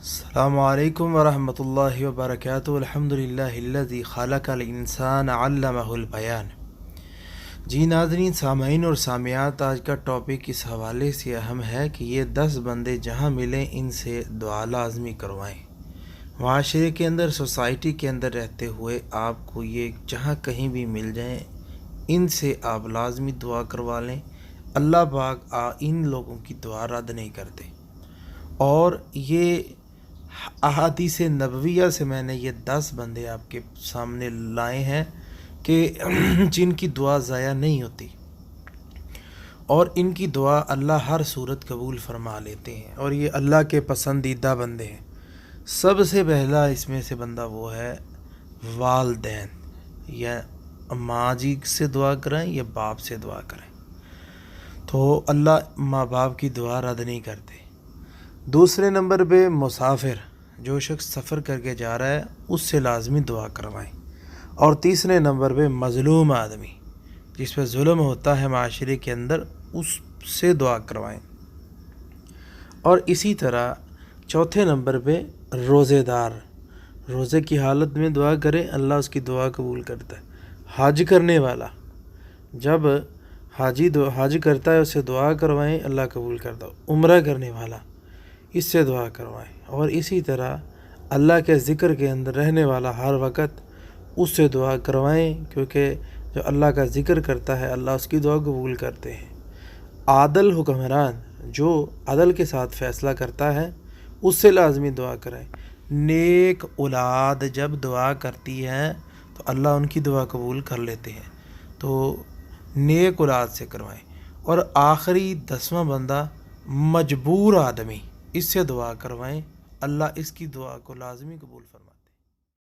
السلام علیکم ورحمۃ اللہ وبرکاتہ۔ الحمدللہ الذی خلق الانسان علمہ البیان۔ جی ناظرین، سامعین اور سامعات، آج کا ٹاپک اس حوالے سے اہم ہے کہ یہ 10 بندے جہاں ملیں ان سے دعا لازمی کروائیں۔ معاشرے کے اندر، سوسائٹی کے اندر رہتے ہوئے آپ کو یہ جہاں کہیں بھی مل جائیں، ان سے آپ لازمی دعا کروا لیں۔ اللہ پاک ان لوگوں کی دعا رد نہیں کرتے۔ اور یہ احادیث نبویہ سے میں نے یہ 10 بندے آپ کے سامنے لائے ہیں کہ جن کی دعا ضائع نہیں ہوتی، اور ان کی دعا اللہ ہر صورت قبول فرما لیتے ہیں، اور یہ اللہ کے پسندیدہ بندے ہیں۔ سب سے پہلا اس میں سے بندہ وہ ہے والدین، یا ماں جی سے دعا کریں یا باپ سے دعا کریں، تو اللہ ماں باپ کی دعا رد نہیں کرتے۔ دوسرے نمبر پہ مسافر، جو شخص سفر کر کے جا رہا ہے اس سے لازمی دعا کروائیں۔ اور تیسرے نمبر پہ مظلوم آدمی، جس پہ ظلم ہوتا ہے معاشرے کے اندر، اس سے دعا کروائیں۔ اور اسی طرح چوتھے نمبر پہ روزے دار، روزے کی حالت میں دعا کرے، اللہ اس کی دعا قبول کرتا ہے۔ حج کرنے والا، جب حج کرتا ہے اسے دعا کروائیں، اللہ قبول کرتا ہے۔ عمرہ کرنے والا، اس سے دعا کروائیں۔ اور اسی طرح اللہ کے ذکر کے اندر رہنے والا ہر وقت، اس سے دعا کروائیں، کیونکہ جو اللہ کا ذکر کرتا ہے اللہ اس کی دعا قبول کرتے ہیں۔ عادل حکمران، جو عدل کے ساتھ فیصلہ کرتا ہے، اس سے لازمی دعا کرائیں۔ نیک اولاد جب دعا کرتی ہے تو اللہ ان کی دعا قبول کر لیتے ہیں، تو نیک اولاد سے کروائیں۔ اور آخری 10واں بندہ مجبور آدمی، اس سے دعا کروائیں، اللہ اس کی دعا کو لازمی قبول فرمائے۔